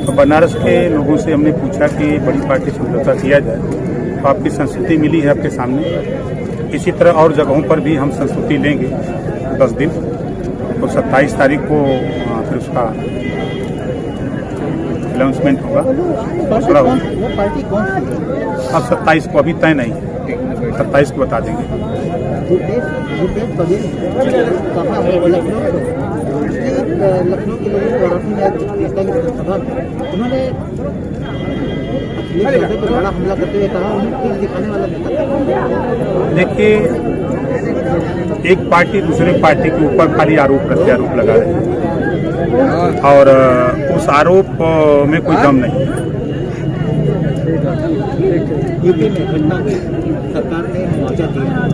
तो बनारस के लोगों से हमने पूछा कि बड़ी पार्टी समझौता किया जाए, तो आपकी संस्तुति मिली है आपके सामने। इसी तरह और जगहों पर भी हम संस्तुति लेंगे 10 दिन, तो 27 तारीख को फिर उसका अनाउंसमेंट होगा। दूसरा होगा अब 27 को, अभी तय नहीं है, 27 को बता देंगे। लखनऊ के लोगों को उन्होंने बड़ा हमला करते हुए कहा दिखाने वाला नेता। देखिए, एक पार्टी दूसरे पार्टी के ऊपर खाली आरोप प्रत्यारोप लगा रही है और उस आरोप में कोई दम नहीं। यूपी में घटना सरकार ने मुआवजा दिया,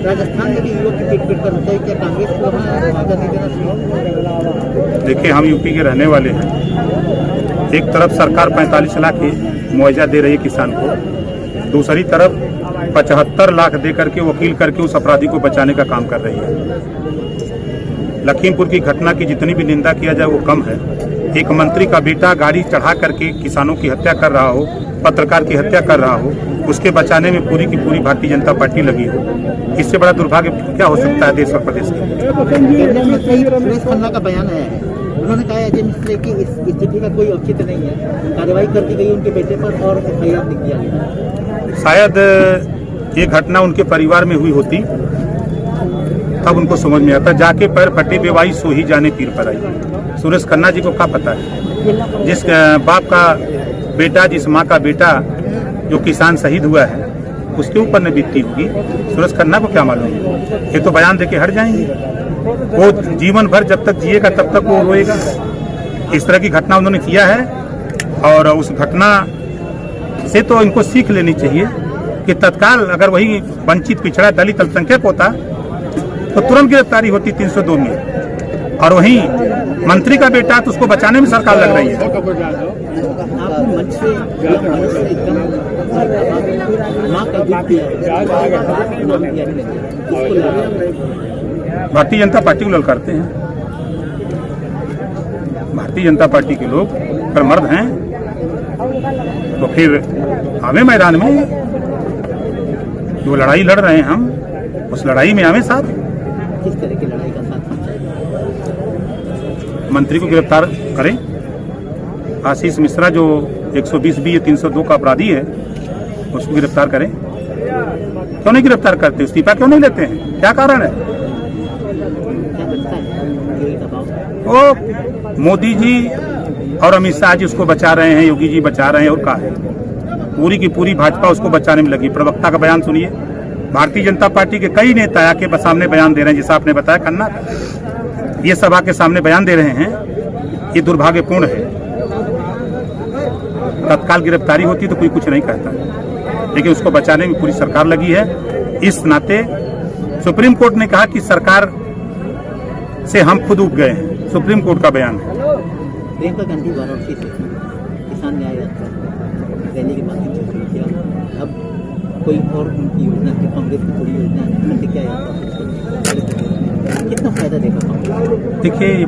राजस्थान में भी युवक की पीट कर होता है, क्या कांग्रेस को मुआवजा नहीं देना चाहिए? देखिए, हम यूपी के रहने वाले हैं। एक तरफ सरकार 45 लाख की मुआवजा दे रही है किसान को, दूसरी तरफ 75 लाख दे करके वकील करके उस अपराधी को बचाने का काम कर रही है। लखीमपुर की घटना की जितनी भी निंदा किया जाए वो कम है। एक मंत्री का बेटा गाड़ी चढ़ा करके किसानों की हत्या कर रहा हो, पत्रकार की हत्या कर रहा हो, उसके बचाने में पूरी की पूरी भारतीय जनता पार्टी लगी हो, इससे बड़ा दुर्भाग्य क्या हो सकता है देश और प्रदेश के? सुरेश खन्ना का बयान आया है, उन्होंने कहा अजय मिश्र की इस स्थिति का कोई औचित्य नहीं है, कार्रवाई कर दी गई उनके बेटे पर और FIR लिख दिया गया। शायद ये घटना उनके परिवार में हुई होती तब उनको समझ में आता। जाके पैर फटे बेवाई सो ही जाने पीर पर आई। सुरेश खन्ना जी को क्या पता है? जिस बाप का बेटा, जिस माँ का बेटा जो किसान शहीद हुआ है, उसके ऊपर न बीतती होगी, सुरेश खन्ना को क्या मालूम? ये तो बयान देके हट जाएंगे। वो जीवन भर जब तक जिएगा तब तक वो रोएगा। इस तरह की घटना उन्होंने किया है और उस घटना से तो इनको सीख लेनी चाहिए कि तत्काल अगर वही वंचित, पिछड़ा, दलित, अल्पसंख्यक होता तो तुरंत गिरफ्तारी होती 302 में, और वहीं मंत्री का बेटा तो उसको बचाने में सरकार लग रही है। भारतीय जनता पार्टी को ललकारते हैं। भारतीय जनता पार्टी के लोग अगर मर्द हैं तो फिर आवे मैदान में, जो लड़ाई लड़ रहे हैं हम, उस लड़ाई में आवे साथ। किस तरह की लड़ाई का साथ? मंत्री को गिरफ्तार करें। आशीष मिश्रा जो 120B 302 का अपराधी है, उसको गिरफ्तार करें। क्यों नहीं गिरफ्तार करते? इस्तीफा क्यों नहीं लेते हैं? क्या कारण है? वो मोदी जी और अमित शाह जी उसको बचा रहे हैं, योगी जी बचा रहे हैं, और क्या है? पूरी की पूरी भाजपा उसको बचाने में लगी। प्रवक्ता का बयान सुनिए। भारतीय जनता पार्टी के कई नेता आके सामने बयान दे रहे हैं, जैसा आपने बताया खन्ना, ये सभा के सामने बयान दे रहे हैं। ये दुर्भाग्यपूर्ण है। तत्काल गिरफ्तारी होती तो कोई कुछ नहीं कहता, लेकिन उसको बचाने में पूरी सरकार लगी है। इस नाते सुप्रीम कोर्ट ने कहा कि सरकार से हम खुद उब गए हैं। सुप्रीम कोर्ट का बयान है। प्रियंका गांधी वाराणसी से किसान न्याय यात्रा रैली के माध्यम से शुरू किया, अब कोई और उनकी योजना थी, कांग्रेस की पूरी योजना है, क्या यात्रा, कितना फायदा देगा कांग्रेस? देखिए,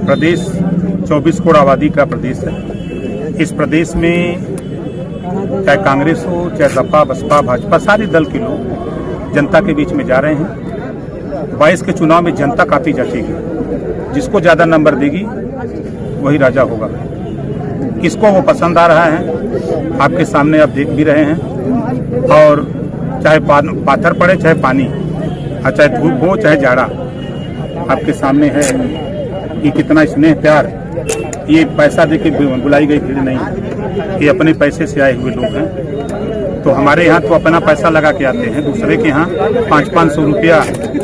प्रदेश 24 करोड़ आबादी का प्रदेश है। इस प्रदेश में चाहे कांग्रेस हो, चाहे सपा, बसपा, भाजपा, सारे दल के लोग जनता के बीच में जा रहे हैं। 22 के चुनाव में जनता काफी जचेगी। जिसको ज्यादा नंबर देगी वही राजा होगा। किसको वो पसंद आ रहा है आपके सामने आप देख भी रहे हैं। और चाहे पाथर पड़े, चाहे पानी, और चाहे धूप हो, चाहे जाड़ा, आपके सामने है कि कितना स्नेह प्यार। ये पैसा देके बुलाई गई भीड़ नहीं, ये अपने पैसे से आए हुए लोग हैं। तो हमारे यहाँ तो अपना पैसा लगा के आते हैं, दूसरे के यहाँ 500-500 रुपया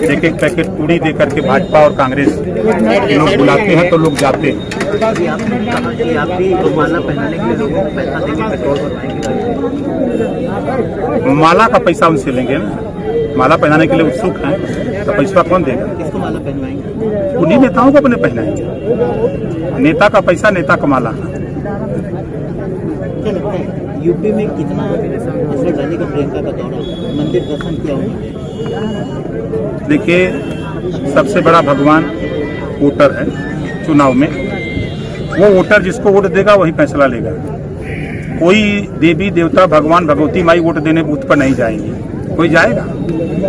एक पैकेट पूड़ी दे करके भाजपा और कांग्रेस लोग बुलाते हैं तो लोग जाते हैं। माला का पैसा उनसे लेंगे ना, माला पहनाने के लिए उत्सुक हैं, तो पैसा कौन देगा? किसको माला पहनवाएंगे? उन्हीं नेताओं को अपने पहनाएंगे। नेता का पैसा, नेता का माला। क्या लगता है यूपी में कितना असर डालेगा प्रियंका का दौरा? मंदिर दर्शन किया उन्होंने? देखिए, सबसे बड़ा भगवान वोटर है चुनाव में। वो वोटर जिसको वोट देगा वही फैसला लेगा। कोई देवी देवता भगवान भगवती माई वोट देने बूथ पर नहीं जाएंगे। कोई जाएगा?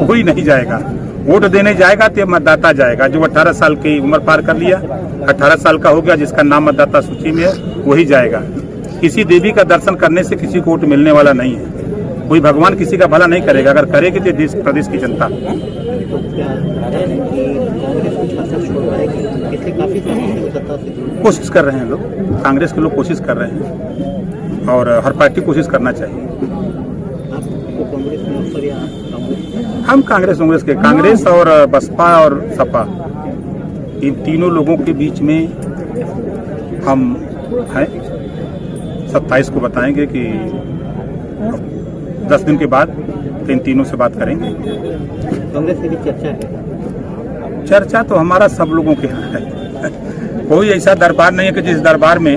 कोई नहीं जाएगा। वोट देने जाएगा तो मतदाता जाएगा जो 18 साल की उम्र पार कर लिया, 18 साल का हो गया, जिसका नाम मतदाता सूची में है वही जाएगा। किसी देवी का दर्शन करने से किसी को वोट मिलने वाला नहीं है। कोई भगवान किसी का भला नहीं करेगा। अगर करेगी तो देश प्रदेश की जनता। तो क्या है कि कांग्रेस कुछ असर छोड़ रहा है कि पिछले काफी समय से सत्ता से दूर कोशिश कर रहे हैं लोग, कांग्रेस के लोग कोशिश कर रहे हैं और हर पार्टी कोशिश करना चाहिए। आपको कांग्रेस में अवसर या कांग्रेस हम कांग्रेस के कांग्रेस और बसपा और सपा इन तीनों लोगों के बीच में हम हैं। 27 को बताएंगे कि 10 दिन के बाद इन तीनों से बात करेंगे। कांग्रेस से भी चर्चा है? चर्चा तो हमारा सब लोगों के यहाँ है। कोई ऐसा दरबार नहीं है कि जिस दरबार में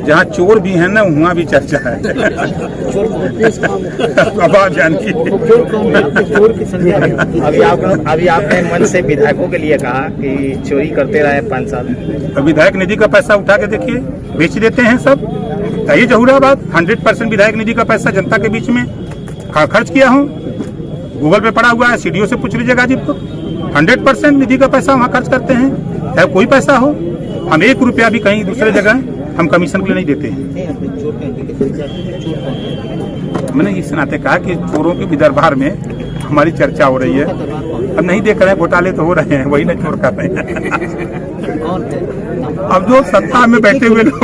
जहाँ चोर भी है ना वहाँ भी चर्चा है। अब आप जानिए। चोर की संख्या है। अभी आपने मन से विधायकों के लिए कहा कि चोरी करते रहे 5 साल। तो विधायक निधि का पैसा उठा के देखिए, बेच देते हैं सब। ये जहूराबाद 100% विधायक निधि का पैसा जनता के बीच में खर्च किया हूँ। गूगल पे पड़ा हुआ है, सीडीओ से पूछ लीजिए गाजीपुर। 100% निधि का पैसा वहाँ खर्च करते हैं, चाहे कोई पैसा हो। हम 1 रुपया भी कहीं दूसरे जगह हम कमीशन के लिए नहीं देते हैं। मैंने इस नाते कहा कि चोरों के भी दरबार में हमारी चर्चा हो रही है। अब नहीं देख रहे हैं, घोटाले तो हो रहे हैं, वही ना चोर कर रहे हैं। अब जो सत्ता में बैठे हुए लोग